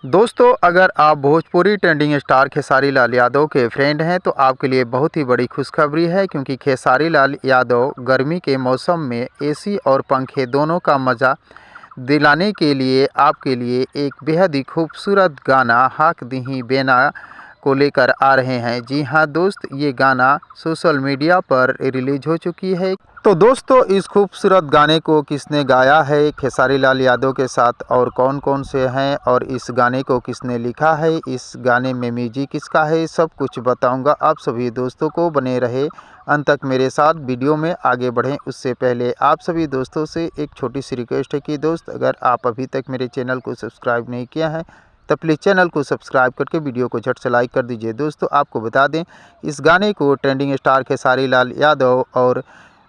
दोस्तों, अगर आप भोजपुरी ट्रेंडिंग स्टार खेसारी लाल यादव के फ्रेंड हैं तो आपके लिए बहुत ही बड़ी खुशखबरी है, क्योंकि खेसारी लाल यादव गर्मी के मौसम में एसी और पंखे दोनों का मज़ा दिलाने के लिए आपके लिए एक बेहद ही खूबसूरत गाना हाक दीही बेना को लेकर आ रहे हैं। जी हां दोस्त, ये गाना सोशल मीडिया पर रिलीज हो चुकी है। तो दोस्तों, इस खूबसूरत गाने को किसने गाया है खेसारी लाल यादव के साथ और कौन कौन से हैं, और इस गाने को किसने लिखा है, इस गाने में म्यूजिक किसका है, सब कुछ बताऊंगा आप सभी दोस्तों को। बने रहे अंत तक मेरे साथ। वीडियो में आगे बढ़ें उससे पहले आप सभी दोस्तों से एक छोटी सी रिक्वेस्ट है कि दोस्त, अगर आप अभी तक मेरे चैनल को सब्सक्राइब नहीं किया है तो प्लीज़ चैनल को सब्सक्राइब करके वीडियो को झट से लाइक कर दीजिए। दोस्तों, आपको बता दें, इस गाने को ट्रेंडिंग स्टार खेसारी लाल यादव और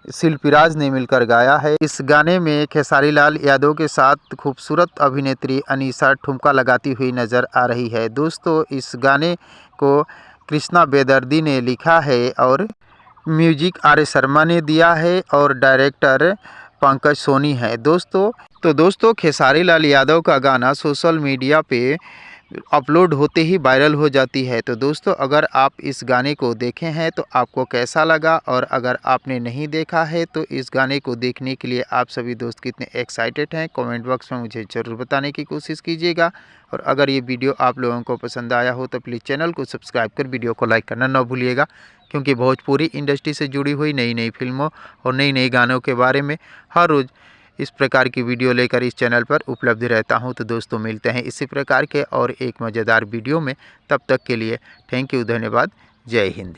शिल्पी राज ने मिलकर गाया है। इस गाने में खेसारी लाल यादव के साथ खूबसूरत अभिनेत्री अनीशा ठुमका लगाती हुई नज़र आ रही है। दोस्तों, इस गाने को कृष्णा बेदर्दी ने लिखा है और म्यूजिक आर शर्मा ने दिया है और डायरेक्टर पंकज सोनी है। दोस्तों, खेसारी लाल यादव का गाना सोशल मीडिया पे अपलोड होते ही वायरल हो जाती है। तो दोस्तों, अगर आप इस गाने को देखे हैं तो आपको कैसा लगा, और अगर आपने नहीं देखा है तो इस गाने को देखने के लिए आप सभी दोस्त कितने एक्साइटेड हैं, कमेंट बॉक्स में मुझे ज़रूर बताने की कोशिश कीजिएगा। और अगर ये वीडियो आप लोगों को पसंद आया हो तो प्लीज़ चैनल को सब्सक्राइब कर वीडियो को लाइक करना न भूलिएगा, क्योंकि भोजपुरी इंडस्ट्री से जुड़ी हुई नई नई फिल्मों और नई नई गानों के बारे में हर रोज़ इस प्रकार की वीडियो लेकर इस चैनल पर उपलब्ध रहता हूं। तो दोस्तों, मिलते हैं इसी प्रकार के और एक मज़ेदार वीडियो में। तब तक के लिए थैंक यू, धन्यवाद, जय हिंद।